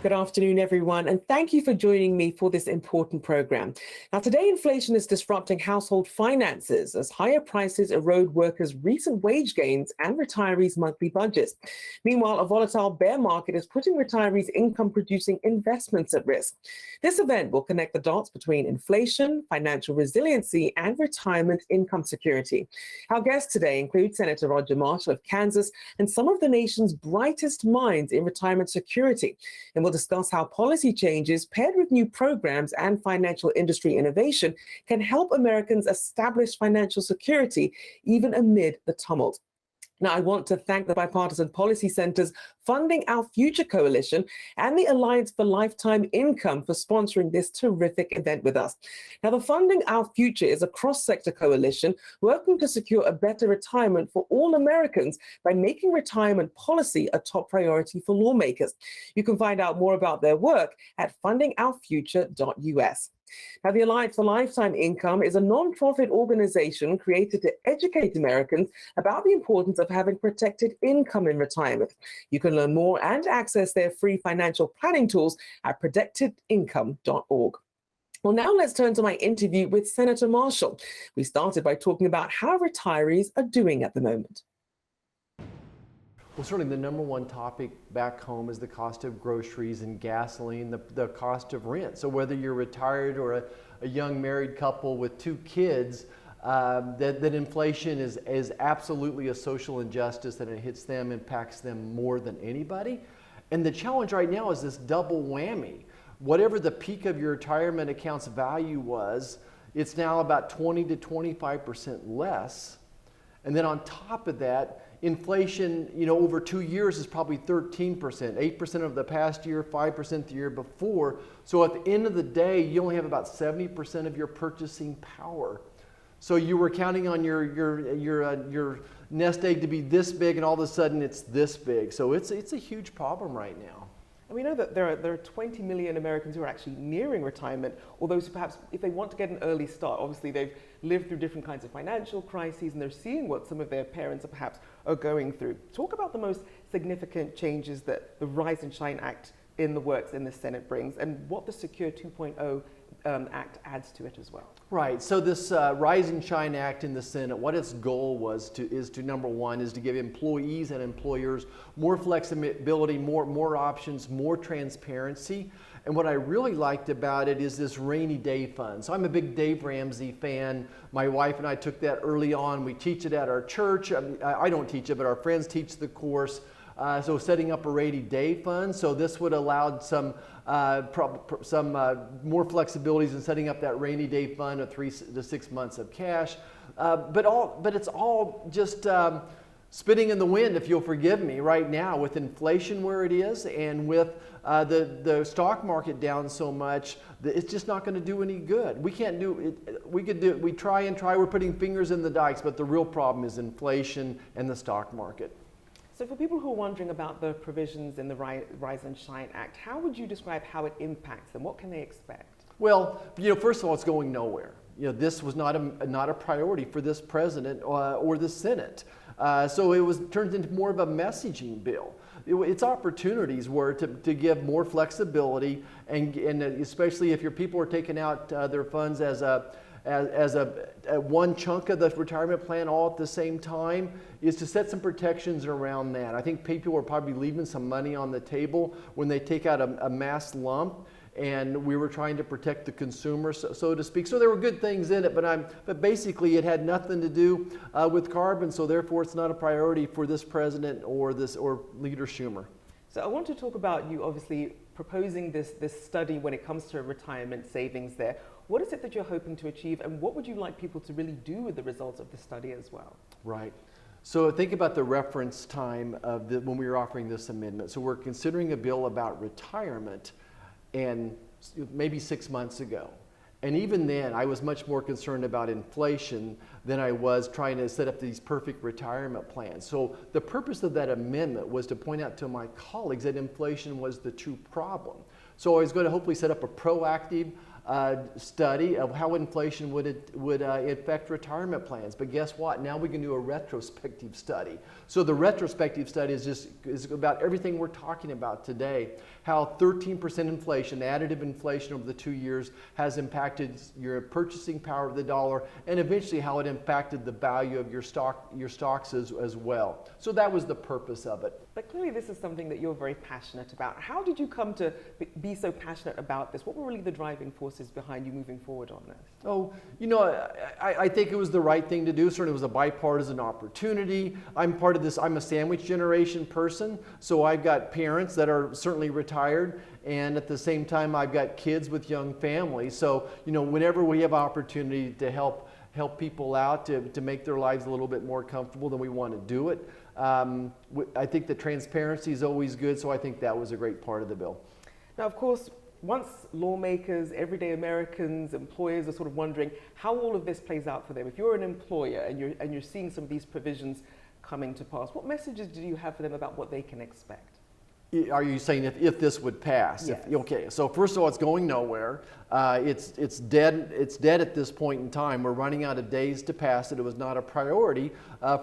Good afternoon, everyone, and thank you for joining me for this important program. Now, today, inflation is disrupting household finances as higher prices erode workers' recent wage gains and retirees' monthly budgets. Meanwhile, a volatile bear market is putting retirees' income-producing investments at risk. This event will connect the dots between inflation, financial resiliency, and retirement income security. Our guests today include Senator Roger Marshall of Kansas and some of the nation's brightest minds in retirement security. And we'll discuss how policy changes paired with new programs and financial industry innovation can help Americans establish financial security even amid the tumult. Now, I want to thank the Bipartisan Policy Center's Funding Our Future Coalition and the Alliance for Lifetime Income for sponsoring this terrific event with us. Now, the Funding Our Future is a cross-sector coalition working to secure a better retirement for all Americans by making retirement policy a top priority for lawmakers. You can find out more about their work at fundingourfuture.us. Now, the Alliance for Lifetime Income is a nonprofit organization created to educate Americans about the importance of having protected income in retirement. You can learn more and access their free financial planning tools at protectedincome.org. Well, now let's turn to my interview with Senator Marshall. We started by talking about how retirees are doing at the moment. Well, certainly the number one topic back home is the cost of groceries and gasoline, the cost of rent. So whether you're retired or a young married couple with 2 kids, that inflation is absolutely a social injustice, and it hits them, impacts them more than anybody. And the challenge right now is this double whammy. Whatever the peak of your retirement account's value was, it's now about 20 to 25% less. And then on top of that, inflation, over 2 years is probably 13%, 8% of the past year, 5% the year before. So at the end of the day, you only have about 70% of your purchasing power. So you were counting on your nest egg to be this big, and all of a sudden it's this big. So it's a huge problem right now. And we know that there are 20 million Americans who are actually nearing retirement, or those who perhaps, if they want to get an early start, obviously they've lived through different kinds of financial crises and they're seeing what some of their parents perhaps are going through. Talk about the most significant changes that the Rise and Shine Act in the works in the Senate brings, and what the Secure 2.0 Act adds to it as well. Right. So this Rise and Shine Act in the Senate, what its goal is to number one is to give employees and employers more flexibility, more options, more transparency. And what I really liked about it is this rainy day fund. So I'm a big Dave Ramsey fan. My wife and I took that early on. We teach it at our church. I don't teach it, but our friends teach the course. So setting up a rainy day fund. So this would allow some more flexibilities in setting up that rainy day fund of 3 to 6 months of cash. But it's all just spitting in the wind, if you'll forgive me, right now with inflation where it is and with the stock market down so much, it's just not going to do any good. We can't do it. We try and try. We're putting fingers in the dikes, but the real problem is inflation and the stock market. So for people who are wondering about the provisions in the Rise and Shine Act, how would you describe how it impacts them? What can they expect? Well, first of all, it's going nowhere. This was not a priority for this president or the Senate. So it turned into more of a messaging bill. Its opportunities were to give more flexibility, and especially if your people are taking out their funds as one chunk of the retirement plan all at the same time, is to set some protections around that. I think people are probably leaving some money on the table when they take out a mass lump, and we were trying to protect the consumer, so to speak. So there were good things in it, but basically it had nothing to do with carbon, so therefore it's not a priority for this president or Leader Schumer. So I want to talk about you obviously proposing this study when it comes to retirement savings there. What is it that you're hoping to achieve, and what would you like people to really do with the results of the study as well? Right. So think about the reference time of when we were offering this amendment. So we're considering a bill about retirement, and maybe 6 months ago. And even then, I was much more concerned about inflation than I was trying to set up these perfect retirement plans. So the purpose of that amendment was to point out to my colleagues that inflation was the true problem. So I was going to hopefully set up a proactive study of how inflation would affect retirement plans. But guess what? Now we can do a retrospective study. So the retrospective study is about everything we're talking about today. How 13% inflation, additive inflation over the 2 years, has impacted your purchasing power of the dollar, and eventually how it impacted the value of your stocks as well. So that was the purpose of it. But clearly this is something that you're very passionate about. How did you come to be so passionate about this? What were really the driving forces behind you moving forward on this? Oh, you know, I think it was the right thing to do. Certainly it was a bipartisan opportunity. I'm part of this, I'm a sandwich generation person, so I've got parents that are certainly retired, and at the same time I've got kids with young families. So, you know, whenever we have opportunity to help people out to make their lives a little bit more comfortable, then we want to do it. I think the transparency is always good, so I think that was a great part of the bill. Now, of course, once lawmakers, everyday Americans, employers are sort of wondering how all of this plays out for them. If you're an employer and you're seeing some of these provisions coming to pass, what messages do you have for them about what they can expect? Are you saying if this would pass? Yes. Okay, so first of all, it's going nowhere. It's dead. It's dead at this point in time. We're running out of days to pass it. It was not a priority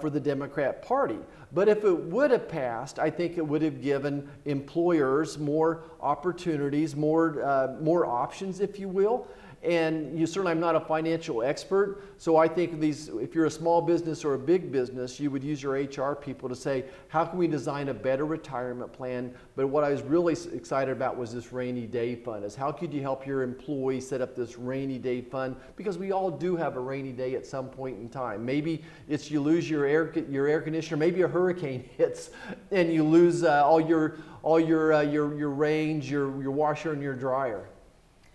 for the Democrat Party. But if it would have passed, I think it would have given employers more opportunities, more options, if you will. And certainly, I'm not a financial expert, so I think if you're a small business or a big business, you would use your HR people to say, how can we design a better retirement plan? But what I was really excited about was this rainy day fund, is how could you help your employees set up this rainy day fund? Because we all do have a rainy day at some point in time. Maybe it's you lose your air conditioner, maybe a hurricane hits and you lose all your range, your washer and your dryer.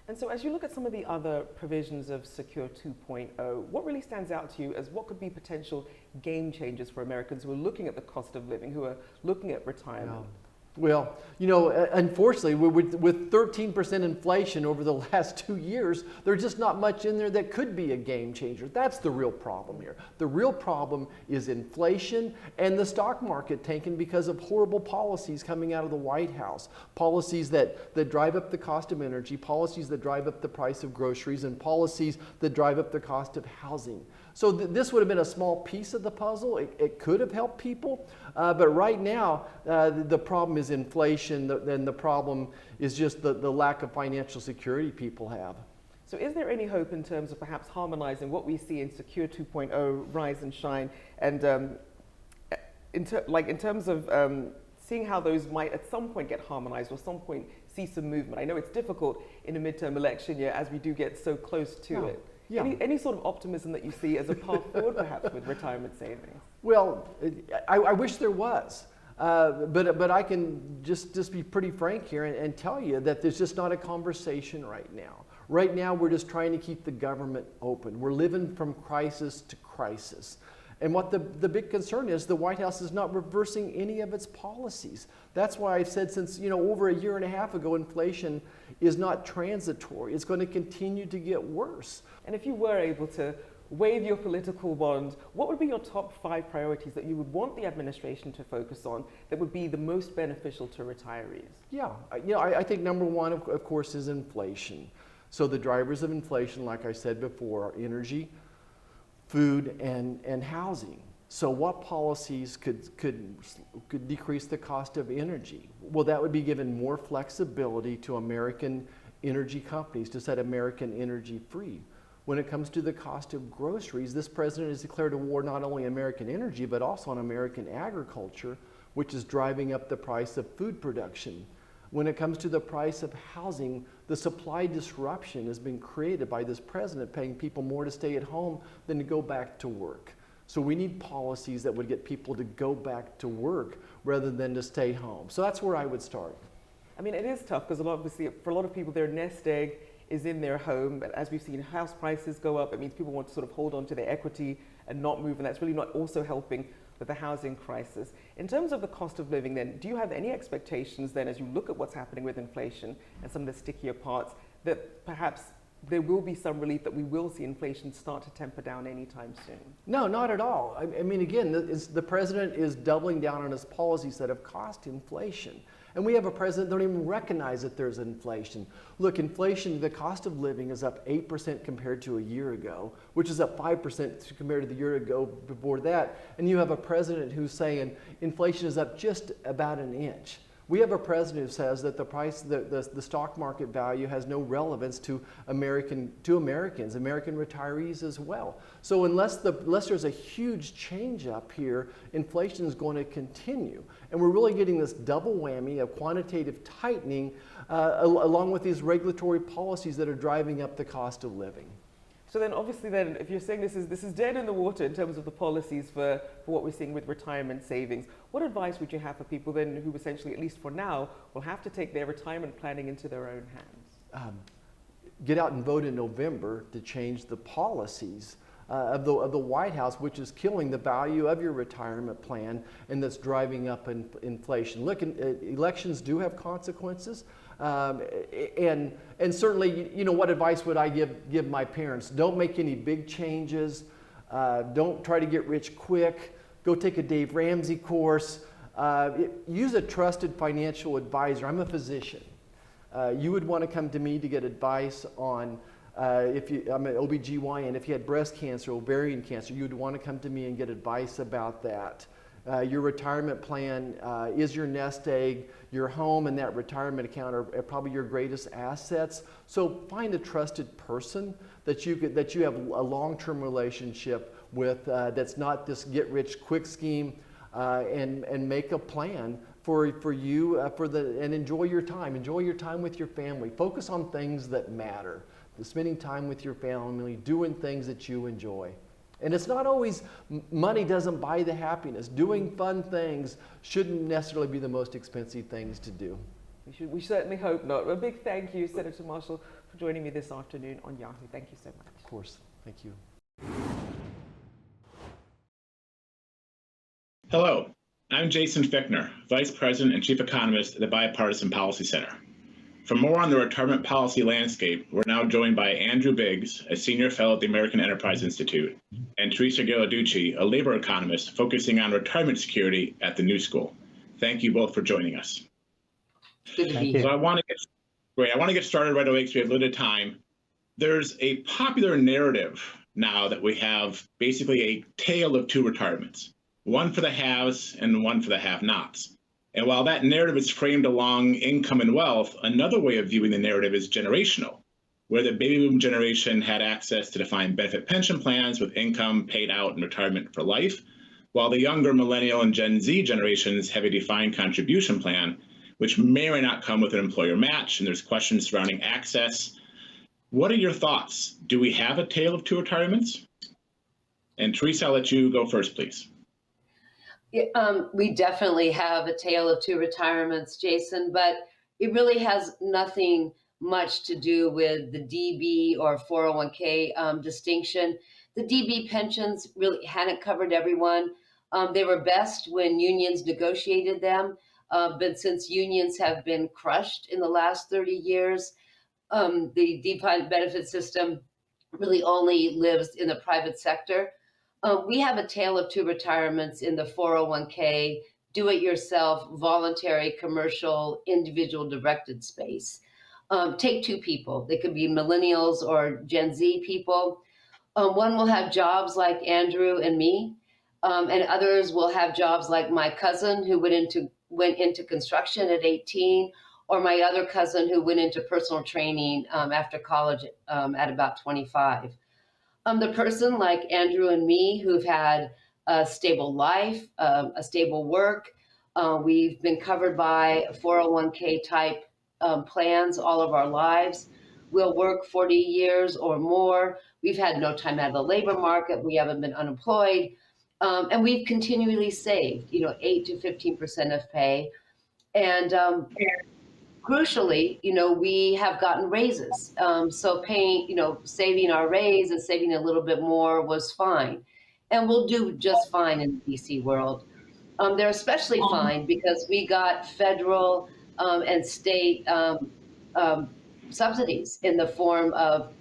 And so as you look at some of the other provisions of Secure 2.0, what really stands out to you as what could be potential game changers for Americans who are looking at the cost of living, who are looking at retirement? Yeah. Well, you know, unfortunately, with 13% inflation over the last 2 years, there's just not much in there that could be a game changer. That's the real problem here. The real problem is inflation and the stock market tanking because of horrible policies coming out of the White House. Policies that drive up the cost of energy, policies that drive up the price of groceries, and policies that drive up the cost of housing. So this would have been a small piece of the puzzle. It could have helped people, but right now the problem is inflation, and the problem is just the lack of financial security people have. So is there any hope in terms of perhaps harmonizing what we see in Secure 2.0, Rise and Shine, and in terms of seeing how those might at some point get harmonized or some point see some movement? I know it's difficult in a midterm election year as we do get so close to it. Yeah. Any sort of optimism that you see as a path forward, perhaps, with retirement savings? Well, I wish there was, but I can just be pretty frank here and tell you that there's just not a conversation right now. Right now, we're just trying to keep the government open. We're living from crisis to crisis. And what the big concern is, the White House is not reversing any of its policies. That's why I've said since over a year and a half ago, inflation is not transitory. It's going to continue to get worse. And if you were able to wave your political wand, what would be your top 5 priorities that you would want the administration to focus on that would be the most beneficial to retarees? Yeah, I think number one, of course, is inflation. So the drivers of inflation, like I said before, are energy, food, and housing. So what policies could decrease the cost of energy? Well, that would be giving more flexibility to American energy companies to set American energy free. When it comes to the cost of groceries, this president has declared a war not only on American energy, but also on American agriculture, which is driving up the price of food production. When it comes to the price of housing, the supply disruption has been created by this president paying people more to stay at home than to go back to work. So we need policies that would get people to go back to work rather than to stay home. So that's where I would start. I mean, it is tough because obviously for a lot of people, their nest egg is in their home. But as we've seen house prices go up, it means people want to sort of hold on to their equity and not move. And that's really not also helping with the housing crisis. In terms of the cost of living then, do you have any expectations then as you look at what's happening with inflation and some of the stickier parts that perhaps there will be some relief, that we will see inflation start to temper down anytime soon? No, not at all. I mean, again, the president is doubling down on his policies that have caused inflation. And we have a president that don't even recognize that there's inflation. Look, inflation, the cost of living is up 8% compared to a year ago, which is up 5% compared to the year ago before that. And you have a president who's saying inflation is up just about an inch. We have a president who says that the stock market value has no relevance to Americans, American retirees as well. So unless there's a huge change up here, inflation is going to continue. And we're really getting this double whammy of quantitative tightening along with these regulatory policies that are driving up the cost of living. So then obviously then, if you're saying this is dead in the water in terms of the policies for what we're seeing with retirement savings, what advice would you have for people then who essentially, at least for now, will have to take their retirement planning into their own hands? Get out and vote in November to change the policies of the White House, which is killing the value of your retirement plan and that's driving up inflation. Look, elections do have consequences. And certainly, you know, what advice would I give my parents? Don't make any big changes. Don't try to get rich quick. Go take a Dave Ramsey course. Use a trusted financial advisor. I'm a physician. You would want to come to me to get advice on I'm an OBGYN. If you had breast cancer, ovarian cancer, you'd want to come to me and get advice about that. Your retirement plan is your nest egg. Your home and that retirement account are probably your greatest assets. So find a trusted person that you have a long-term relationship with that's not this get-rich-quick scheme, and make a plan for you and enjoy your time. Enjoy your time with your family. Focus on things that matter. Spending time with your family, doing things that you enjoy. And it's not always, money doesn't buy the happiness. Doing fun things shouldn't necessarily be the most expensive things to do. We certainly hope not. A big thank you, Senator Marshall, for joining me this afternoon on Yahoo. Thank you so much. Of course. Thank you. Hello, I'm Jason Fickner, Vice President and Chief Economist at the Bipartisan Policy Center. For more on the retirement policy landscape, we're now joined by Andrew Biggs, a senior fellow at the American Enterprise Institute, and Teresa Ghilarducci, a labor economist focusing on retirement security at the New School. Thank you both for joining us. Good to be here. So I want to get started right away because we have limited time. There's a popular narrative now that we have basically a tale of two retirements, one for the haves and one for the have-nots. And while that narrative is framed along income and wealth, another way of viewing the narrative is generational, where the baby boom generation had access to defined benefit pension plans with income paid out in retirement for life, while the younger millennial and Gen Z generations have a defined contribution plan, which may or may not come with an employer match, and there's questions surrounding access. What are your thoughts? Do we have a tale of two retirements? And Teresa, I'll let you go first, please. We definitely have a tale of two retirements, Jason, but it really has nothing much to do with the DB or 401k distinction. The DB pensions really hadn't covered everyone. They were best when unions negotiated them, but since unions have been crushed in the last 30 years, the defined benefit system really only lives in the private sector. We have a tale of two retirements in the 401k, do-it-yourself, voluntary, commercial, individual directed space. Take two people. They could be millennials or Gen Z people. One will have jobs like Andrew and me, and others will have jobs like my cousin who went into construction at 18, or my other cousin who went into personal training after college at about 25. The person like Andrew and me who've had a stable life, a stable work, we've been covered by 401k type plans all of our lives. We'll work 40 years or more. We've had no time out of the labor market. We haven't been unemployed. And we've continually saved, 8 to 15% of pay. And crucially, we have gotten raises. So paying, saving our raise and saving a little bit more was fine. And we'll do just fine in the DC world. They're especially fine because we got federal and state subsidies in the form of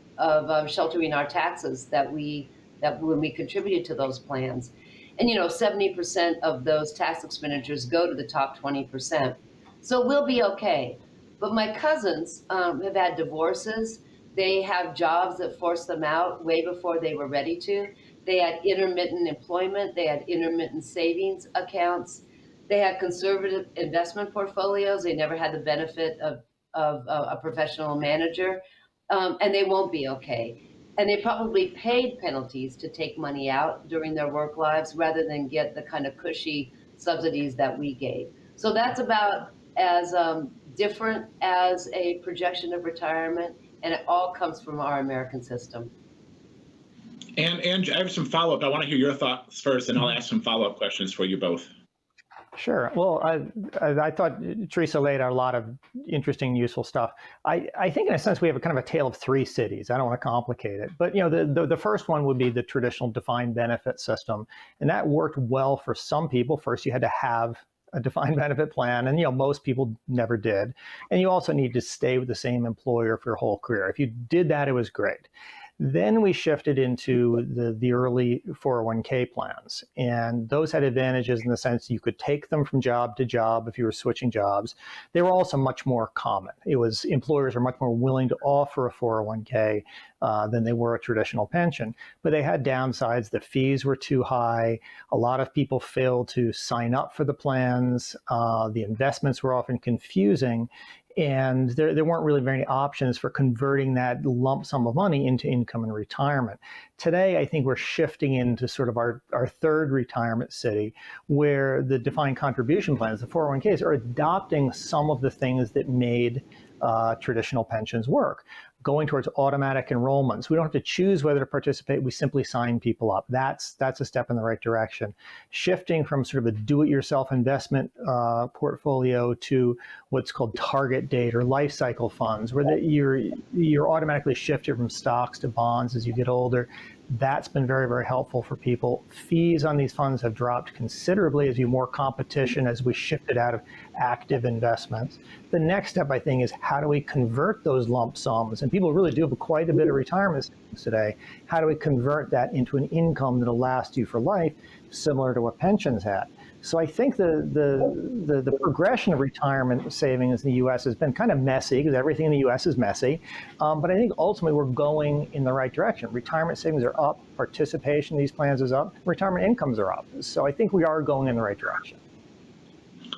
sheltering our taxes that when we contributed to those plans. And 70% of those tax expenditures go to the top 20%. So we'll be okay. But my cousins have had divorces. They have jobs that forced them out way before they were ready to. They had intermittent employment. They had intermittent savings accounts. They had conservative investment portfolios. They never had the benefit of a professional manager, and they won't be okay. And they probably paid penalties to take money out during their work lives rather than get the kind of cushy subsidies that we gave. So that's about as different as a projection of retirement, and it all comes from our American system. And I have some follow-up. I want to hear your thoughts first, and I'll ask some follow-up questions for you both. Sure. Well, I thought Teresa laid out a lot of interesting, useful stuff. I think in a sense we have a kind of a tale of three cities. I don't want to complicate it, but the first one would be the traditional defined benefit system, and that worked well for some people. First, you had to have a defined benefit plan, and most people never did. And you also need to stay with the same employer for your whole career. If you did that, it was great. Then we shifted into the early 401k plans, and those had advantages in the sense you could take them from job to job if you were switching jobs. They were also much more common. Employers are much more willing to offer a 401k than they were a traditional pension, but they had downsides. The fees were too high. A lot of people failed to sign up for the plans. The investments were often confusing. And there weren't really very many options for converting that lump sum of money into income in retirement. Today, I think we're shifting into sort of our third retirement city, where the defined contribution plans, the 401ks, are adopting some of the things that made traditional pensions work. Going towards automatic enrollments. We don't have to choose whether to participate. We simply sign people up. That's a step in the right direction. Shifting from sort of a do-it-yourself investment portfolio to what's called target date or life cycle funds, where you're automatically shifted from stocks to bonds as you get older. That's been very, very helpful for people. Fees on these funds have dropped considerably as you more competition as we shifted out of active investments. The next step, I think, is how do we convert those lump sums? And people really do have quite a bit of retirement savings today. How do we convert that into an income that'll last you for life, similar to what pensions had? So I think the progression of retirement savings in the U.S. has been kind of messy, because everything in the U.S. is messy. But I think ultimately we're going in the right direction. Retirement savings are up, participation in these plans is up, retirement incomes are up. So I think we are going in the right direction.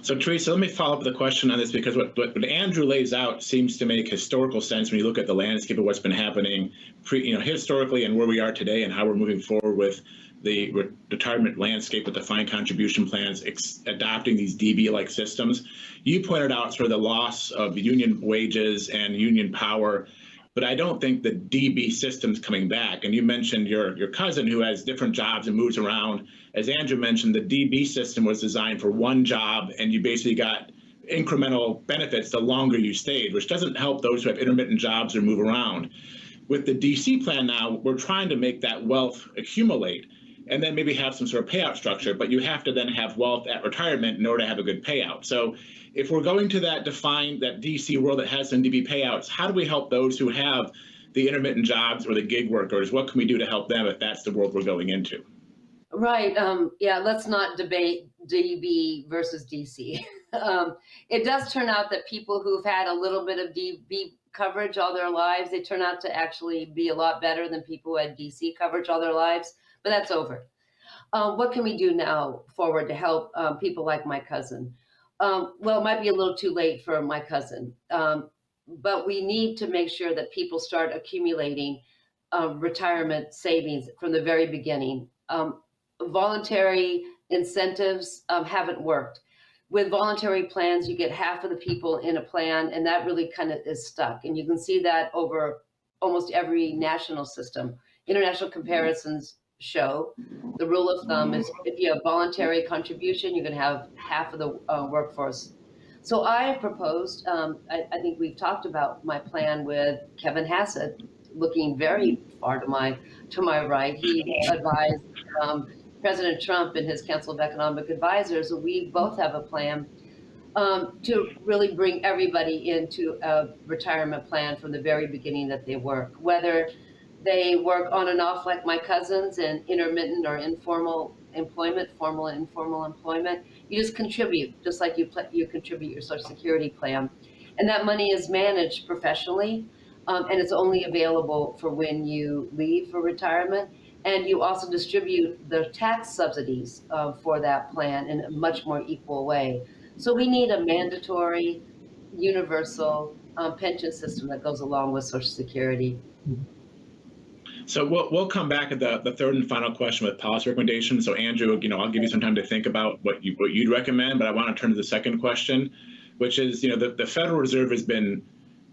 So Teresa, let me follow up with a question on this, because what Andrew lays out seems to make historical sense when you look at the landscape of what's been happening historically and where we are today and how we're moving forward with the retirement landscape with defined contribution plans, adopting these DB-like systems. You pointed out sort of the loss of union wages and union power, but I don't think the DB system's coming back. And you mentioned your cousin who has different jobs and moves around. As Andrew mentioned, the DB system was designed for one job, and you basically got incremental benefits the longer you stayed, which doesn't help those who have intermittent jobs or move around. With the DC plan now, we're trying to make that wealth accumulate and then maybe have some sort of payout structure, but you have to then have wealth at retirement in order to have a good payout. So if we're going to that DC world that has some DB payouts, how do we help those who have the intermittent jobs or the gig workers? What can we do to help them if that's the world we're going into? Right. Yeah, let's not debate DB versus DC. It does turn out that people who've had a little bit of DB coverage all their lives, they turn out to actually be a lot better than people who had DC coverage all their lives, but that's over. What can we do now forward to help people like my cousin? Well, it might be a little too late for my cousin, but we need to make sure that people start accumulating retirement savings from the very beginning. Voluntary incentives haven't worked. With voluntary plans, you get half of the people in a plan, and that really kind of is stuck. And you can see that over almost every national system. International comparisons show the rule of thumb is if you have voluntary contribution, you're going to have half of the workforce. So I have proposed, I think we've talked about my plan with Kevin Hassett, looking very far to my right. He advised President Trump and his Council of Economic Advisors. We both have a plan to really bring everybody into a retirement plan from the very beginning that they work, whether they work on and off like my cousins in intermittent or informal employment, formal and informal employment. You just contribute, just like you contribute your Social Security plan. And that money is managed professionally, and it's only available for when you leave for retirement. And you also distribute the tax subsidies for that plan in a much more equal way. So we need a mandatory, universal pension system that goes along with Social Security. So we'll come back at the third and final question with policy recommendations. So Andrew, I'll give you some time to think about what you'd recommend, but I want to turn to the second question, which is, the Federal Reserve has been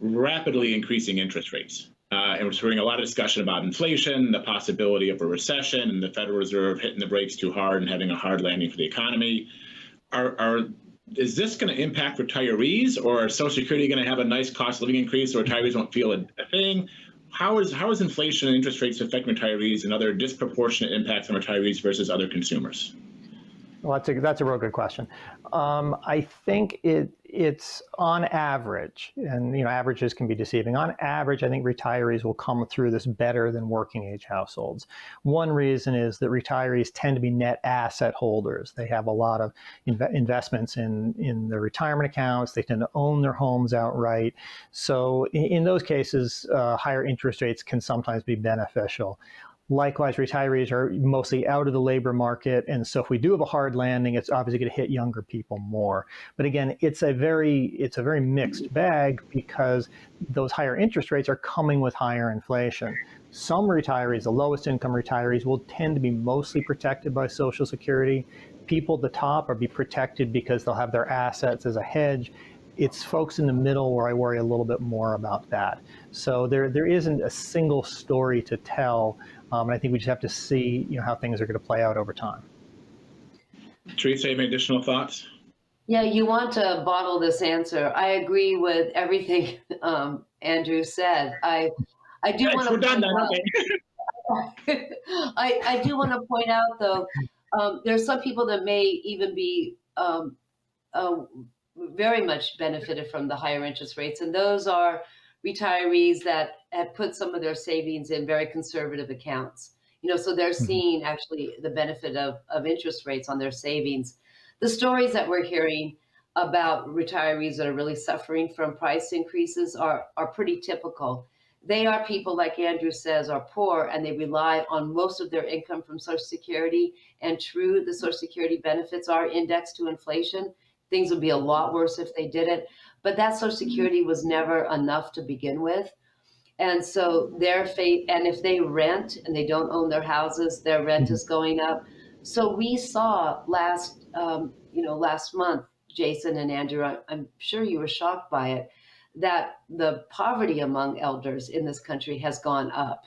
rapidly increasing interest rates. And we're hearing a lot of discussion about inflation, the possibility of a recession, and the Federal Reserve hitting the brakes too hard and having a hard landing for the economy. Is this going to impact retirees, or is Social Security going to have a nice cost of living increase so retirees won't feel a thing? How is inflation and interest rates affecting retirees and other disproportionate impacts on retirees versus other consumers? Well, that's a real good question. I think it's on average, and averages can be deceiving. On average, I think retirees will come through this better than working age households. One reason is that retirees tend to be net asset holders. They have a lot of investments in their retirement accounts. They tend to own their homes outright. So in those cases, higher interest rates can sometimes be beneficial. Likewise, retirees are mostly out of the labor market, and so if we do have a hard landing, it's obviously going to hit younger people more. But again, it's a very mixed bag because those higher interest rates are coming with higher inflation. Some retirees, the lowest income retirees, will tend to be mostly protected by Social Security. People at the top are be protected because they'll have their assets as a hedge. It's folks in the middle where I worry a little bit more about that. So there isn't a single story to tell. And I think we just have to see, how things are going to play out over time. Teresa, any additional thoughts? Yeah, you want to bottle this answer. I agree with everything Andrew said. I do want to. We're done then. I do want to point out, though, there's some people that may even be very much benefited from the higher interest rates, and those are retirees that have put some of their savings in very conservative accounts. So they're seeing actually the benefit of interest rates on their savings. The stories that we're hearing about retirees that are really suffering from price increases are pretty typical. They are people, like Andrew says, are poor, and they rely on most of their income from Social Security. And true, the Social Security benefits are indexed to inflation. Things would be a lot worse if they didn't. But that Social Security was never enough to begin with. And so and if they rent and they don't own their houses, their rent is going up. So we saw last month, Jason and Andrew, I'm sure you were shocked by it, that the poverty among elders in this country has gone up.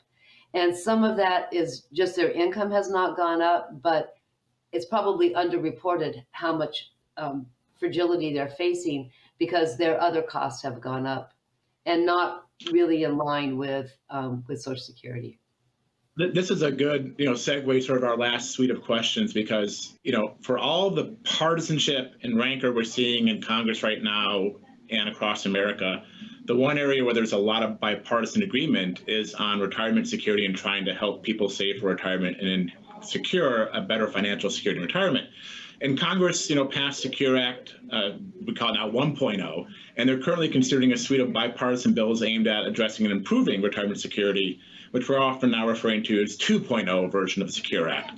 And some of that is just their income has not gone up, but it's probably underreported how much fragility they're facing because their other costs have gone up and not really in line with Social Security. This is a good, segue sort of our last suite of questions because, for all the partisanship and rancor we're seeing in Congress right now and across America, the one area where there's a lot of bipartisan agreement is on retirement security and trying to help people save for retirement and secure a better financial security in retirement. And Congress, passed Secure Act, we call it now 1.0, and they're currently considering a suite of bipartisan bills aimed at addressing and improving retirement security, which we're often now referring to as 2.0 version of the Secure Act.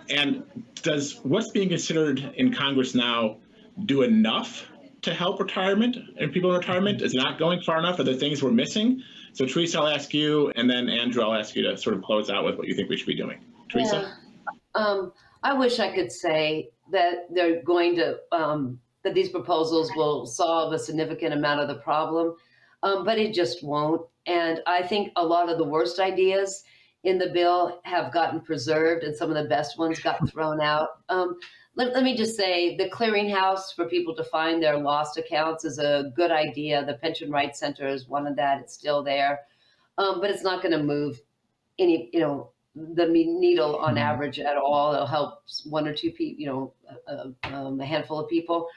And does what's being considered in Congress now do enough to help retirement and people in retirement? Is it not going far enough? Are there things we're missing? So Teresa, I'll ask you, and then Andrew, I'll ask you to sort of close out with what you think we should be doing. Teresa? Yeah. I wish I could say that they're going to, that these proposals will solve a significant amount of the problem, but it just won't. And I think a lot of the worst ideas in the bill have gotten preserved and some of the best ones got thrown out. Let me just say the clearinghouse for people to find their lost accounts is a good idea. The Pension Rights Center is one of that. It's still there, but it's not going to move any, the needle on average at all. It'll help one or two people, a handful of people.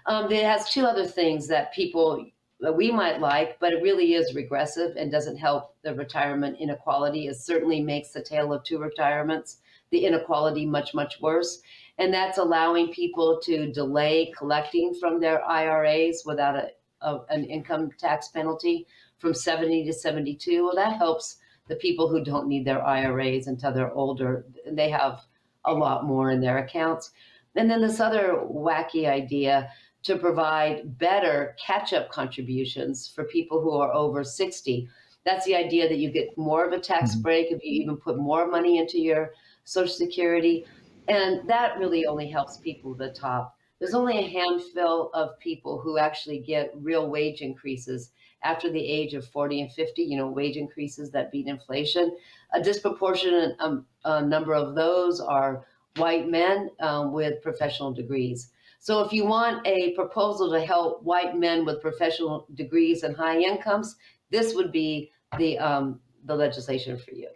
It has two other things that we might like, but it really is regressive and doesn't help the retirement inequality. It certainly makes the tale of two retirements. the inequality much, much worse. And that's allowing people to delay collecting from their IRAs without an income tax penalty from 70 to 72. Well, that helps the people who don't need their IRAs until they're older. They have a lot more in their accounts. And then this other wacky idea to provide better catch-up contributions for people who are over 60. That's the idea that you get more of a tax break if you even put more money into your Social Security. And that really only helps people at the top. There's only a handful of people who actually get real wage increases after the age of 40 and 50, wage increases that beat inflation. A disproportionate number of those are white men with professional degrees. So if you want a proposal to help white men with professional degrees and high incomes, this would be the legislation for you.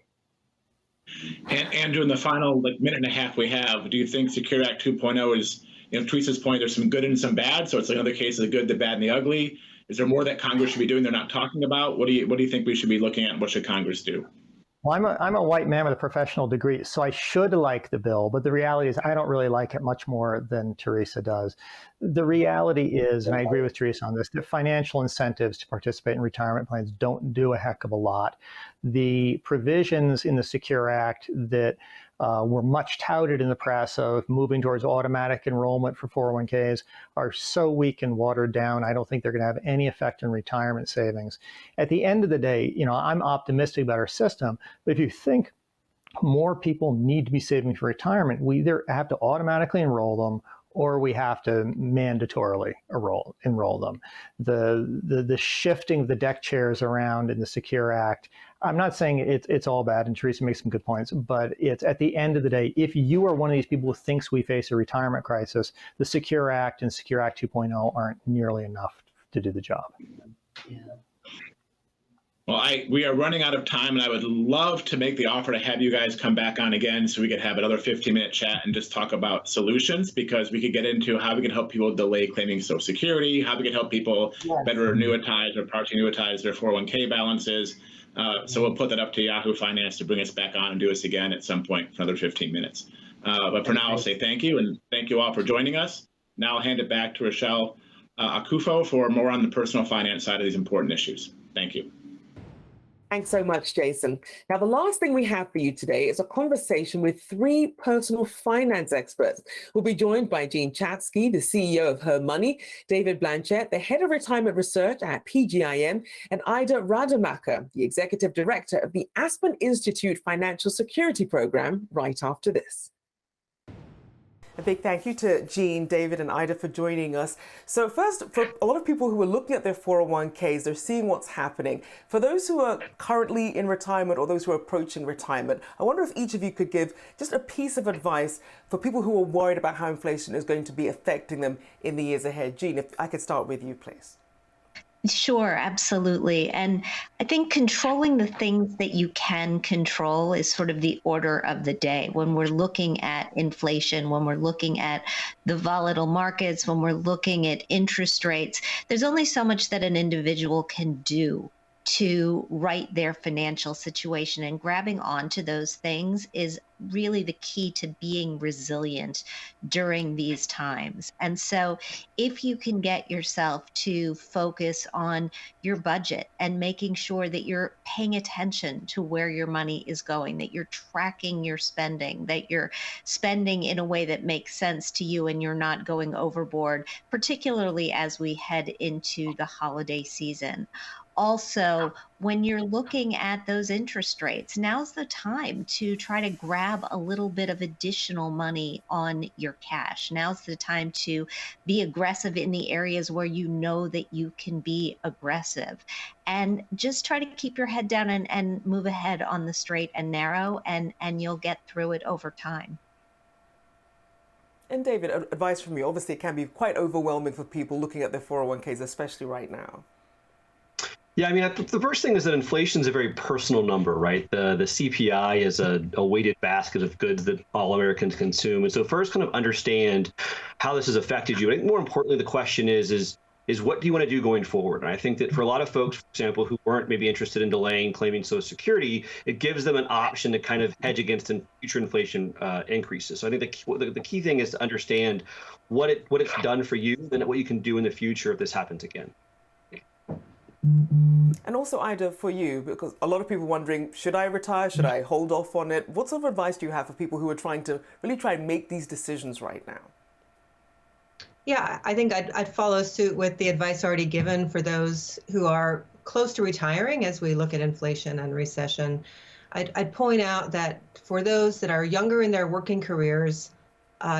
And Andrew, in the final minute and a half we have, do you think Secure Act 2.0 is, Teresa's point, there's some good and some bad, so it's another case of the good, the bad, and the ugly? Is there more that Congress should be doing they're not talking about? What do you think we should be looking at? What should Congress do? Well, I'm a white man with a professional degree, so I should like the bill, but the reality is I don't really like it much more than Teresa does. The reality is, and I agree with Teresa on this, that financial incentives to participate in retirement plans don't do a heck of a lot. The provisions in the Secure Act that were much touted in the press of moving towards automatic enrollment for 401ks are so weak and watered down, I don't think they're going to have any effect on retirement savings. At the end of the day, I'm optimistic about our system, but if you think more people need to be saving for retirement, we either have to automatically enroll them or we have to mandatorily enroll them. The shifting of the deck chairs around in the Secure Act, I'm not saying it's all bad, and Teresa makes some good points, but it's at the end of the day, if you are one of these people who thinks we face a retirement crisis, the Secure Act and Secure Act 2.0 aren't nearly enough to do the job. Yeah. Well, we are running out of time, and I would love to make the offer to have you guys come back on again so we could have another 15-minute chat and just talk about solutions, because we could get into how we can help people delay claiming Social Security, how we can help people better annuitize or partially annuitize their 401k balances. So we'll put that up to Yahoo Finance to bring us back on and do this again at some point for another 15 minutes. But for now, I'll say thank you, and thank you all for joining us. Now I'll hand it back to Rochelle Akufo for more on the personal finance side of these important issues. Thank you. Thanks so much, Jason. Now, the last thing we have for you today is a conversation with three personal finance experts. We'll be joined by Jean CHATZKY, the CEO of Her Money, David Blanchett, the head of retirement research at PGIM, and Ida Rademacher, the executive director of the Aspen Institute Financial Security Program, right after this. A big thank you to Jean, David, and Ida for joining us. So first, for a lot of people who are looking at their 401ks, they're seeing what's happening. For those who are currently in retirement or those who are approaching retirement, I wonder if each of you could give just a piece of advice for people who are worried about how inflation is going to be affecting them in the years ahead. Jean, if I could start with you, please. Sure, absolutely. And I think controlling the things that you can control is sort of the order of the day. When we're looking at inflation, when we're looking at the volatile markets, when we're looking at interest rates, there's only so much that an individual can do to right their financial situation, and grabbing onto those things is really the key to being resilient during these times. And so if you can get yourself to focus on your budget and making sure that you're paying attention to where your money is going, that you're tracking your spending, that you're spending in a way that makes sense to you and you're not going overboard, particularly as we head into the holiday season. Also, when you're looking at those interest rates, now's the time to try to grab a little bit of additional money on your cash. Now's the time to be aggressive in the areas where you know that you can be aggressive. And just try to keep your head down and move ahead on the straight and narrow, and you'll get through it over time. And David, advice from you. Obviously, it can be quite overwhelming for people looking at their 401ks, especially right now. Yeah, I mean, the first thing is that inflation is a very personal number, right? The CPI is a weighted basket of goods that all Americans consume. And so first kind of understand how this has affected you. I think more importantly, the question is is what do you want to do going forward? And I think that for a lot of folks, for example, who weren't maybe interested in delaying claiming Social Security, it gives them an option to kind of hedge against future inflation increases. So I think the key thing is to understand what it's done for you and what you can do in the future if this happens again. And also, Ida, for you, because a lot of people are wondering, should I retire? Should I hold off on it? What sort of advice do you have for people who are trying to really try and make these decisions right now? Yeah, I think I'd follow suit with the advice already given for those who are close to retiring as we look at inflation and recession. I'd point out that for those that are younger in their working careers,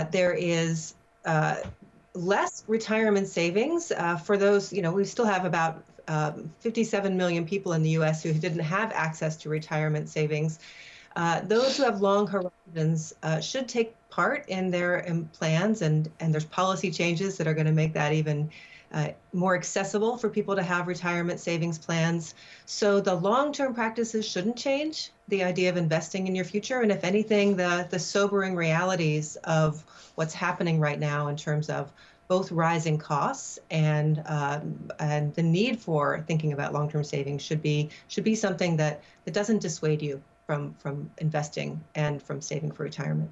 there is less retirement savings. For those, we still have about 57 million people in the US who didn't have access to retirement savings. Those who have long horizons should take part in their plans, and there's policy changes that are going to make that even more accessible for people to have retirement savings plans. So the long-term practices shouldn't change the idea of investing in your future. And if anything, the sobering realities of what's happening right now in terms of both rising costs and the need for thinking about long-term savings should be something that doesn't dissuade you from investing and from saving for retirement.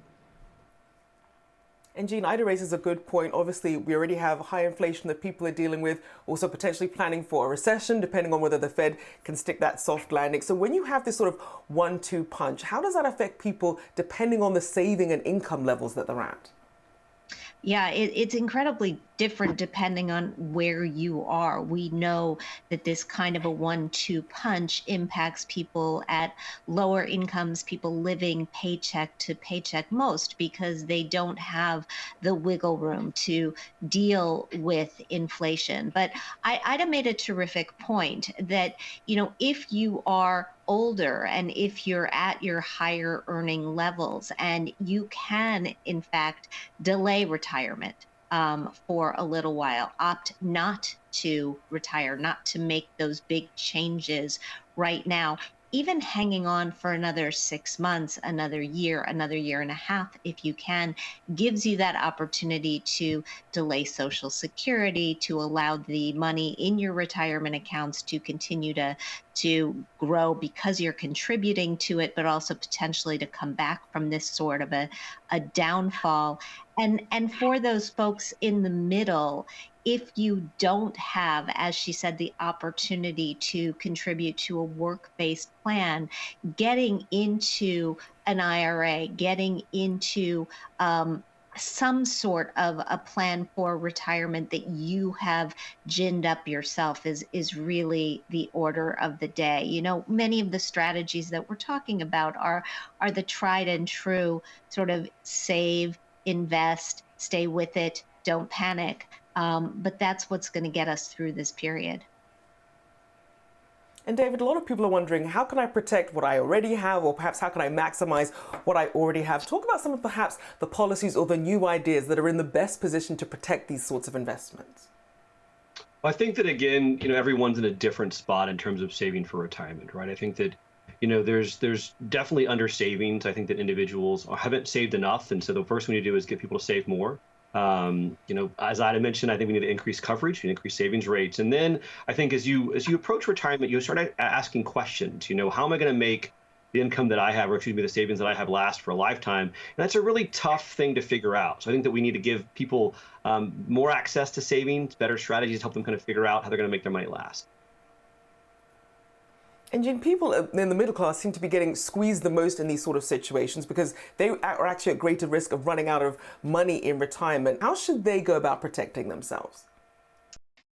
And Jean, Ida raises a good point. Obviously, we already have high inflation that people are dealing with, also potentially planning for a recession, depending on whether the Fed can stick that soft landing. So when you have this sort of 1-2 punch, how does that affect people depending on the saving and income levels that they're at? Yeah, it's incredibly different depending on where you are. We know that this kind of a 1-2 punch impacts people at lower incomes, people living paycheck to paycheck most, because they don't have the wiggle room to deal with inflation. But Ida made a terrific point that, if you are older and if you're at your higher earning levels and you can, in fact, delay retirement for a little while, opt not to retire, not to make those big changes right now, even hanging on for another 6 months, another year and a half, if you can, gives you that opportunity to delay Social Security, to allow the money in your retirement accounts to continue to grow because you're contributing to it, but also potentially to come back from this sort of a downfall. And for those folks in the middle, if you don't have, as she said, the opportunity to contribute to a work-based plan, getting into an IRA, getting into some sort of a plan for retirement that you have ginned up yourself is really the order of the day. Many of the strategies that we're talking about are the tried and true sort of save, invest, stay with it, don't panic. But that's what's going to get us through this period. And David, a lot of people are wondering, how can I protect what I already have, or perhaps how can I maximize what I already have? Talk about some of perhaps the policies or the new ideas that are in the best position to protect these sorts of investments. I think that, again, everyone's in a different spot in terms of saving for retirement, right? I think that, there's definitely under savings. I think that individuals haven't saved enough. And so the first thing we need to do is get people to save more. As Ida mentioned, I think we need to increase coverage and increase savings rates. And then I think as you approach retirement, you start asking questions. How am I going to make the income that I have, or excuse me, the savings that I have last for a lifetime? And that's a really tough thing to figure out. So I think that we need to give people more access to savings, better strategies to help them kind of figure out how they're going to make their money last. And Jean, people in the middle class seem to be getting squeezed the most in these sort of situations because they are actually at greater risk of running out of money in retirement. How should they go about protecting themselves?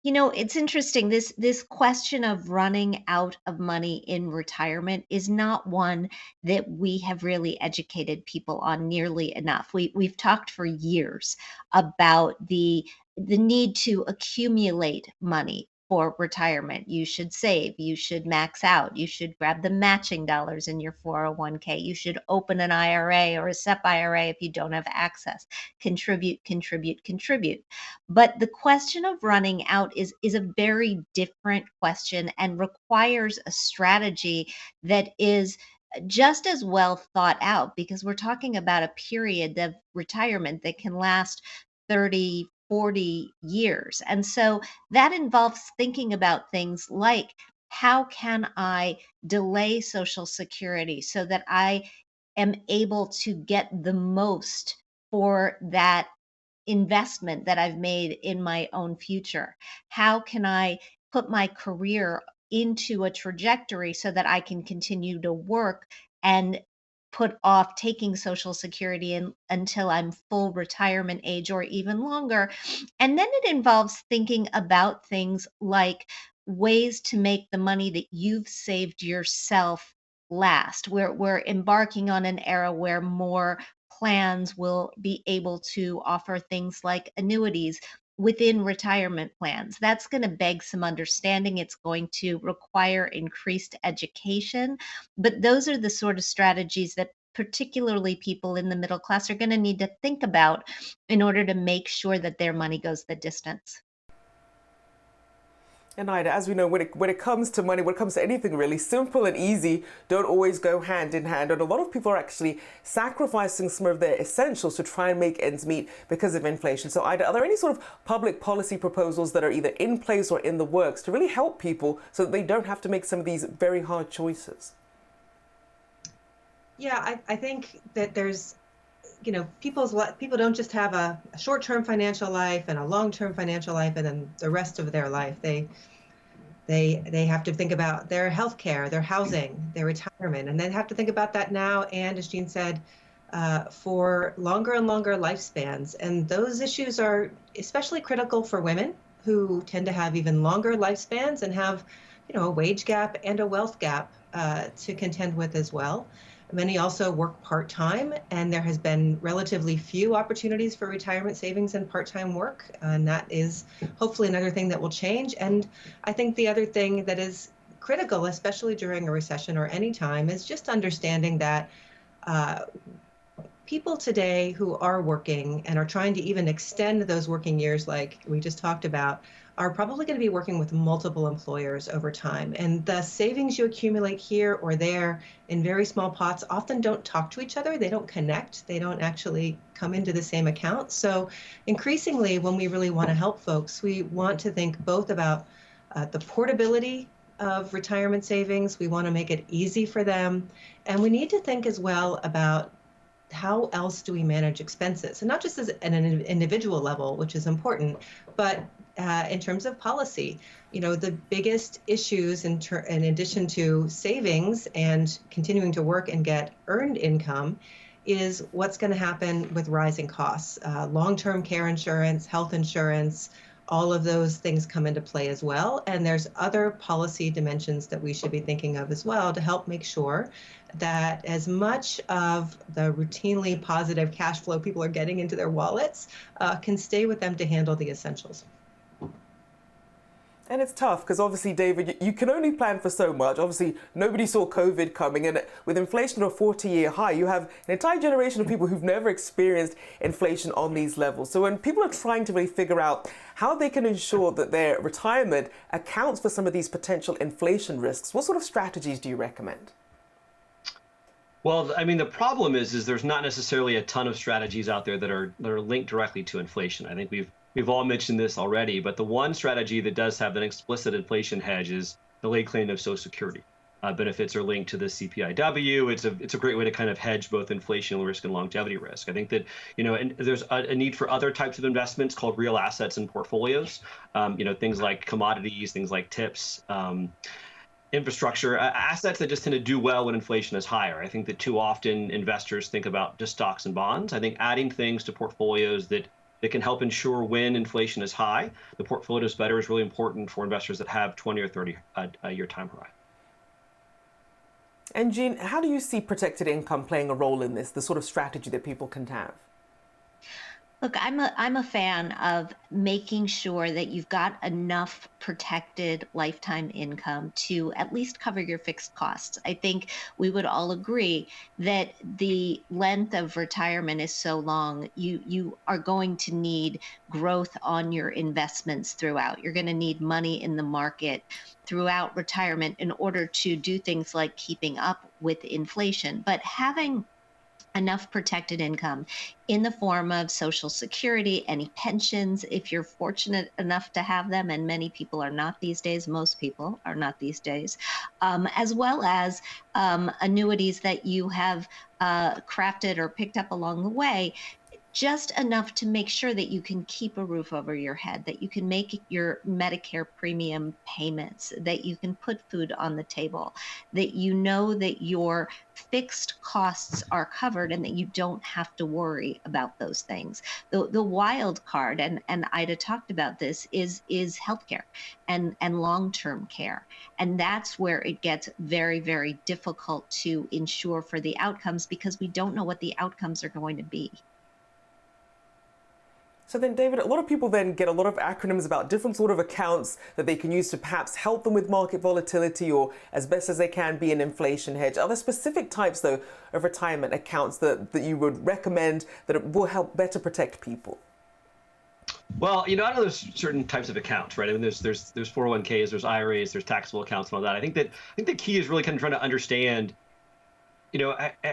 It's interesting. This question of running out of money in retirement is not one that we have really educated people on nearly enough. We've talked for years about the need to accumulate money for retirement. You should save, you should max out, you should grab the matching dollars in your 401k, you should open an IRA or a SEP IRA if you don't have access. Contribute, contribute, contribute. But the question of running out is a very different question and requires a strategy that is just as well thought out, because we're talking about a period of retirement that can last 30, 40 years. And so that involves thinking about things like, how can I delay Social Security so that I am able to get the most for that investment that I've made in my own future? How can I put my career into a trajectory so that I can continue to work and put off taking Social Security until I'm full retirement age or even longer? And then it involves thinking about things like ways to make the money that you've saved yourself last. We're embarking on an era where more plans will be able to offer things like annuities within retirement plans. That's going to beg some understanding. It's going to require increased education. But those are the sort of strategies that particularly people in the middle class are going to need to think about in order to make sure that their money goes the distance. And Ida, as we know, when it comes to money, when it comes to anything really, simple and easy don't always go hand in hand. And a lot of people are actually sacrificing some of their essentials to try and make ends meet because of inflation. So Ida, are there any sort of public policy proposals that are either in place or in the works to really help people so that they don't have to make some of these very hard choices? Yeah, I think that there's, people don't just have a short-term financial life and a long-term financial life and then the rest of their life. They have to think about their health care, their housing, their retirement, and they have to think about that now. And as Jean said, for longer and longer lifespans. And those issues are especially critical for women who tend to have even longer lifespans and have, a wage gap and a wealth gap to contend with as well. Many also work part-time, and there has been relatively few opportunities for retirement savings and part-time work, and that is hopefully another thing that will change. And I think the other thing that is critical, especially during a recession or any time, is just understanding that people today who are working and are trying to even extend those working years like we just talked about are probably going to be working with multiple employers over time. And the savings you accumulate here or there in very small pots often don't talk to each other. They don't connect. They don't actually come into the same account. So increasingly, when we really want to help folks, we want to think both about the portability of retirement savings. We want to make it easy for them. And we need to think as well about how else do we manage expenses? And not just as at an individual level, which is important, but in terms of policy. The biggest issues in addition to savings and continuing to work and get earned income is what's going to happen with rising costs. Long-term care insurance, health insurance, all of those things come into play as well. And there's other policy dimensions that we should be thinking of as well to help make sure that as much of the routinely positive cash flow people are getting into their wallets can stay with them to handle the essentials. And it's tough because obviously, David, you can only plan for so much. Obviously, nobody saw COVID coming. And with inflation at a 40-year high, you have an entire generation of people who've never experienced inflation on these levels. So when people are trying to really figure out how they can ensure that their retirement accounts for some of these potential inflation risks, what sort of strategies do you recommend? Well, I mean, the problem is there's not necessarily a ton of strategies out there that are linked directly to inflation. I think we've all mentioned this already, but the one strategy that does have an explicit inflation hedge is delayed claim of Social Security. Benefits are linked to the CPIW. It's a great way to kind of hedge both inflation risk and longevity risk. I think that, and there's a need for other types of investments called real assets and portfolios, things like commodities, things like tips, infrastructure, assets that just tend to do well when inflation is higher. I think that too often investors think about just stocks and bonds. I think adding things to portfolios that can help ensure when inflation is high, the portfolio is better is really important for investors that have 20 or 30 year time horizon. And Jean, how do you see protected income playing a role in this, the sort of strategy that people can have? Look, I'm a fan of making sure that you've got enough protected lifetime income to at least cover your fixed costs. I think we would all agree that the length of retirement is so long, you are going to need growth on your investments throughout. You're going to need money in the market throughout retirement in order to do things like keeping up with inflation. But having enough protected income in the form of Social Security, any pensions, if you're fortunate enough to have them, and many people are not these days, most people are not these days, as well as annuities that you have crafted or picked up along the way, just enough to make sure that you can keep a roof over your head, that you can make your Medicare premium payments, that you can put food on the table, that you know that your fixed costs are covered and that you don't have to worry about those things. The wild card, and Ida talked about this, is healthcare and long-term care. And that's where it gets very, very difficult to ensure for the outcomes, because we don't know what the outcomes are going to be. So then, David, a lot of people then get a lot of acronyms about different sort of accounts that they can use to perhaps help them with market volatility or, as best as they can, be an inflation hedge. Are there specific types, though, of retirement accounts that you would recommend that will help better protect people? Well, I know there's certain types of accounts, right? I mean, there's 401ks, there's IRAs, there's taxable accounts and all that. I think the key is really kind of trying to understand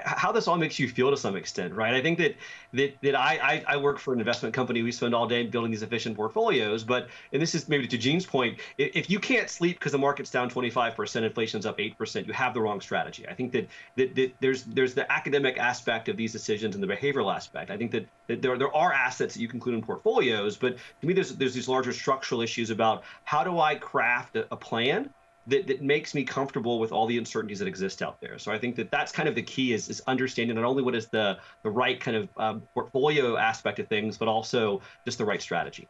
how this all makes you feel to some extent, right? I think that I work for an investment company. We spend all day building these efficient portfolios, and this is maybe to Gene's point, if you can't sleep because the market's down 25%, inflation's up 8%, you have the wrong strategy. I think that there's the academic aspect of these decisions and the behavioral aspect. I think that there are assets that you can include in portfolios, but to me, there's these larger structural issues about how do I craft a plan that makes me comfortable with all the uncertainties that exist out there. So I think that's kind of the key is understanding not only what is the right kind of portfolio aspect of things, but also just the right strategy.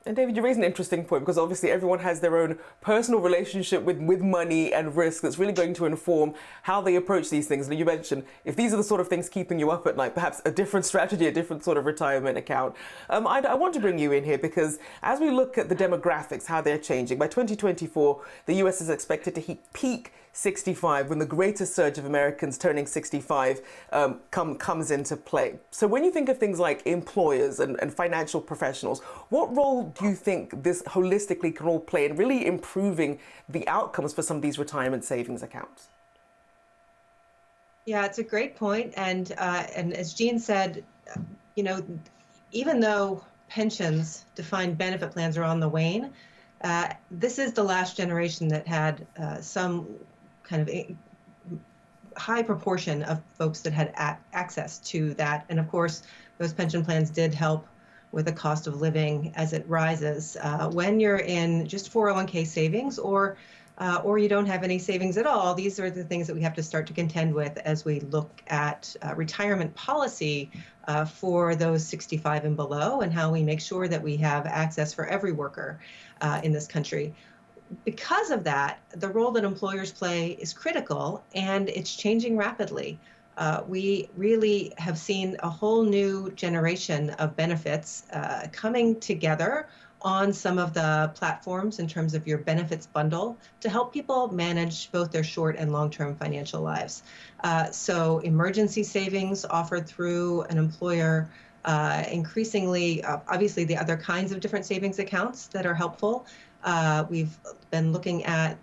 And David, you raise an interesting point, because obviously everyone has their own personal relationship with money and risk that's really going to inform how they approach these things. And you mentioned, if these are the sort of things keeping you up at night, perhaps a different strategy, a different sort of retirement account. I want to bring you in here because as we look at the demographics, how they're changing, by 2024, the US is expected to peak 65 when the greatest surge of Americans turning 65 comes into play. So when you think of things like employers and financial professionals, what role do you think this holistically can all play in really improving the outcomes for some of these retirement savings accounts? Yeah, it's a great point. And as Gene said, even though pensions, defined benefit plans are on the wane, this is the last generation that had some kind of a high proportion of folks that had access to that. And of course, those pension plans did help with the cost of living as it rises. When you're in just 401k savings or you don't have any savings at all, these are the things that we have to start to contend with as we look at retirement policy for those 65 and below, and how we make sure that we have access for every worker in this country. Because of that, the role that employers play is critical, and it's changing rapidly. We really have seen a whole new generation of benefits coming together on some of the platforms in terms of your benefits bundle to help people manage both their short and long-term financial lives. So emergency savings offered through an employer, increasingly, obviously the other kinds of different savings accounts that are helpful. We've been looking at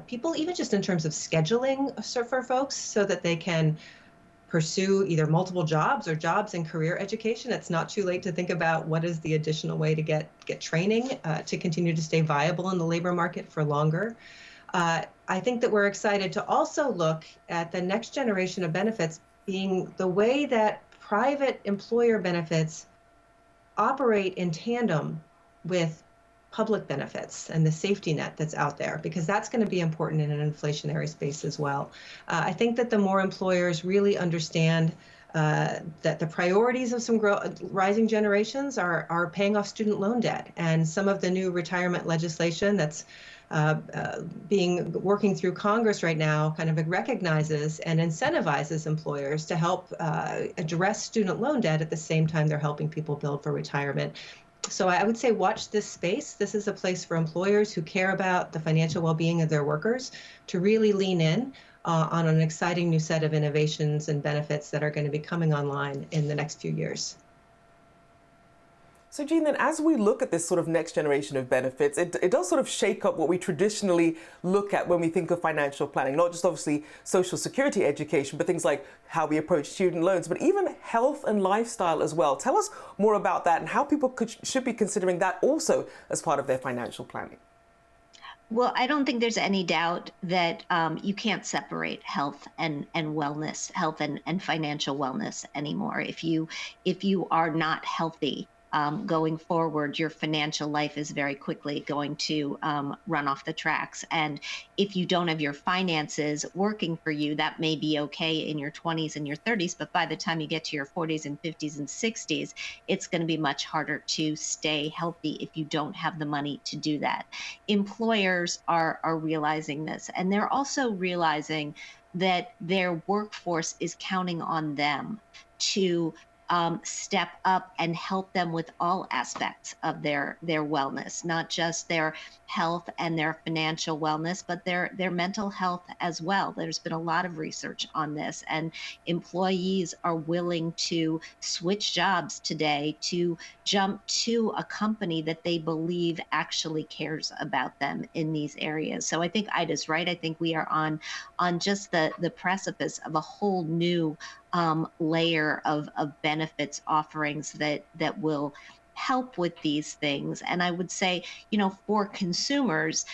people, even just in terms of scheduling for folks so that they can pursue either multiple jobs or jobs in career education. It's not too late to think about what is the additional way to get training to continue to stay viable in the labor market for longer. I think that we're excited to also look at the next generation of benefits being the way that private employer benefits operate in tandem with public benefits and the safety net that's out there, because that's going to be important in an inflationary space as well. I think that the more employers really understand that the priorities of some rising generations are paying off student loan debt, and some of the new retirement legislation that's working through Congress right now kind of recognizes and incentivizes employers to help address student loan debt at the same time they're helping people build for retirement. So I would say watch this space. This is a place for employers who care about the financial well-being of their workers to really lean in on an exciting new set of innovations and benefits that are going to be coming online in the next few years. So Jean, then as we look at this sort of next generation of benefits, it does sort of shake up what we traditionally look at when we think of financial planning, not just obviously social security education, but things like how we approach student loans, but even health and lifestyle as well. Tell us more about that and how people should be considering that also as part of their financial planning. Well, I don't think there's any doubt that you can't separate health and wellness, health and financial wellness anymore. If you are not healthy going forward, your financial life is very quickly going to run off the tracks. And if you don't have your finances working for you, that may be okay in your 20s and your 30s, but by the time you get to your 40s and 50s and 60s, it's going to be much harder to stay healthy if you don't have the money to do that. Employers are realizing this, and they're also realizing that their workforce is counting on them to step up and help them with all aspects of their wellness, not just their health and their financial wellness, but their mental health as well. There's been a lot of research on this, and employees are willing to switch jobs today to jump to a company that they believe actually cares about them in these areas. So I think Ida's right. I think we are on just the precipice of a whole new layer of benefits offerings that will help with these things. And I would say, for consumers,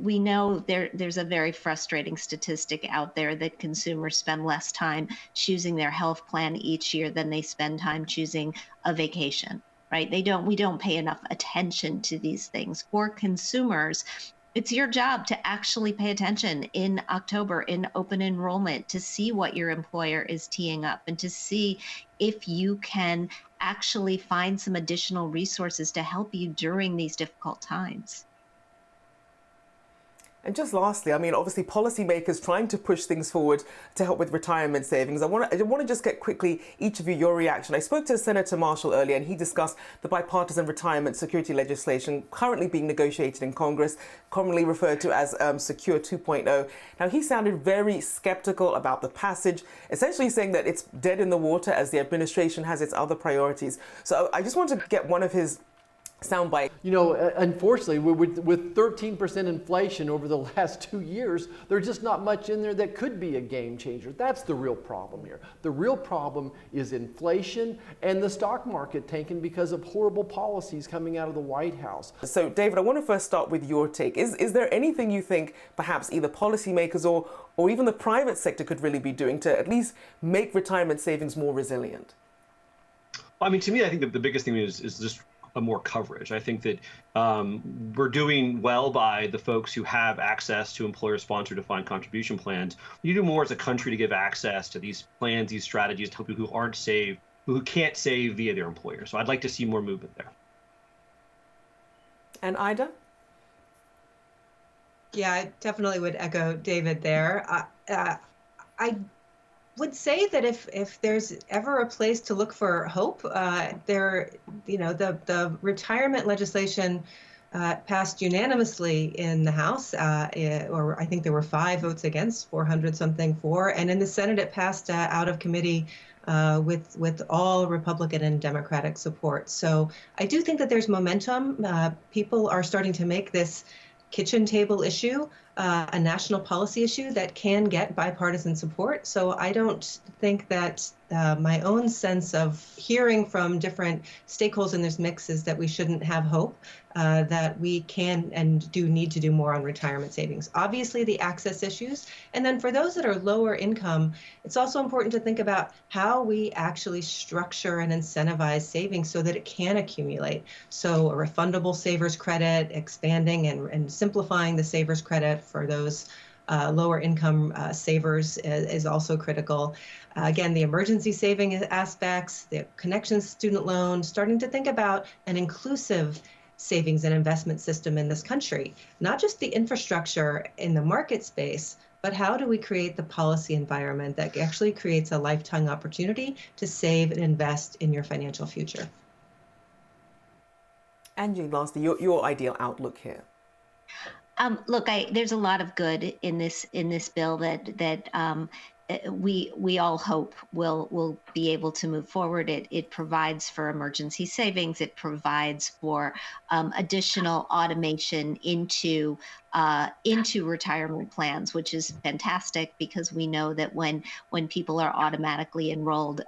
we know there's a very frustrating statistic out there that consumers spend less time choosing their health plan each year than they spend time choosing a vacation, right? We don't pay enough attention to these things. For consumers, it's your job to actually pay attention in October in open enrollment to see what your employer is teeing up and to see if you can actually find some additional resources to help you during these difficult times. And just lastly, I mean, obviously policymakers trying to push things forward to help with retirement savings. I want to just get quickly each of you your reaction. I spoke to Senator Marshall earlier, and he discussed the bipartisan retirement security legislation currently being negotiated in Congress, commonly referred to as Secure 2.0. Now, he sounded very skeptical about the passage, essentially saying that it's dead in the water as the administration has its other priorities. So I just wanted to get one of his soundbite. Unfortunately, with 13% inflation over the last 2 years, there's just not much in there that could be a game changer. That's the real problem here. The real problem is inflation and the stock market tanking because of horrible policies coming out of the White House. So, David, I want to first start with your take. Is there anything you think perhaps either policymakers or even the private sector could really be doing to at least make retirement savings more resilient? I mean, to me, I think that the biggest thing is just more coverage. I think that we're doing well by the folks who have access to employer-sponsored defined contribution plans. You do more as a country to give access to these plans, these strategies to people who can't save via their employer. So I'd like to see more movement there. And Ida? Yeah, I definitely would echo David there. I would say that if there's ever a place to look for hope, the retirement legislation passed unanimously in the House, or I think there were 5 votes against, 400 something for, and in the Senate it passed out of committee with all Republican and Democratic support. So I do think that there's momentum. People are starting to make this kitchen table issue a national policy issue that can get bipartisan support. So I don't think that my own sense of hearing from different stakeholders in this mix is that we shouldn't have hope, that we can and do need to do more on retirement savings. Obviously, the access issues. And then for those that are lower income, it's also important to think about how we actually structure and incentivize savings so that it can accumulate. So a refundable savers credit, expanding and simplifying the savers credit for those lower income savers is also critical. Again, the emergency saving aspects, the Connections student loan, starting to think about an inclusive savings and investment system in this country, not just the infrastructure in the market space, but how do we create the policy environment that actually creates a lifetime opportunity to save and invest in your financial future? Angie, lastly, your ideal outlook here. Look, there's a lot of good in this bill that we all hope will be able to move forward. It provides for emergency savings. It provides for additional automation into retirement plans, which is fantastic because we know that when people are automatically enrolled,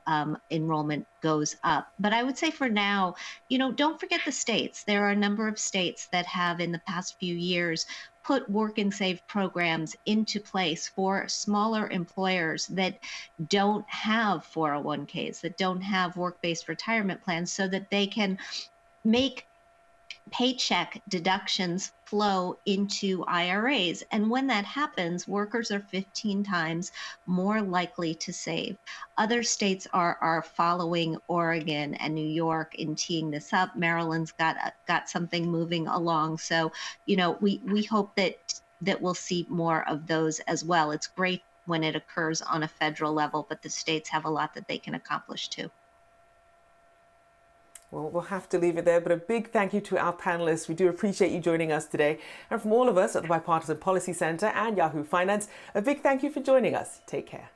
enrollment goes up. But I would say for now, don't forget the states. There are a number of states that have in the past few years put work and save programs into place for smaller employers that don't have 401ks, that don't have work-based retirement plans, so that they can make paycheck deductions flow into IRAs. And when that happens, workers are 15 times more likely to save. Other states are following Oregon and New York in teeing this up. Maryland's got something moving along. So, we hope that we'll see more of those as well. It's great when it occurs on a federal level, but the states have a lot that they can accomplish too. Well, we'll have to leave it there, but a big thank you to our panelists. We do appreciate you joining us today. And from all of us at the Bipartisan Policy Center and Yahoo Finance, a big thank you for joining us. Take care.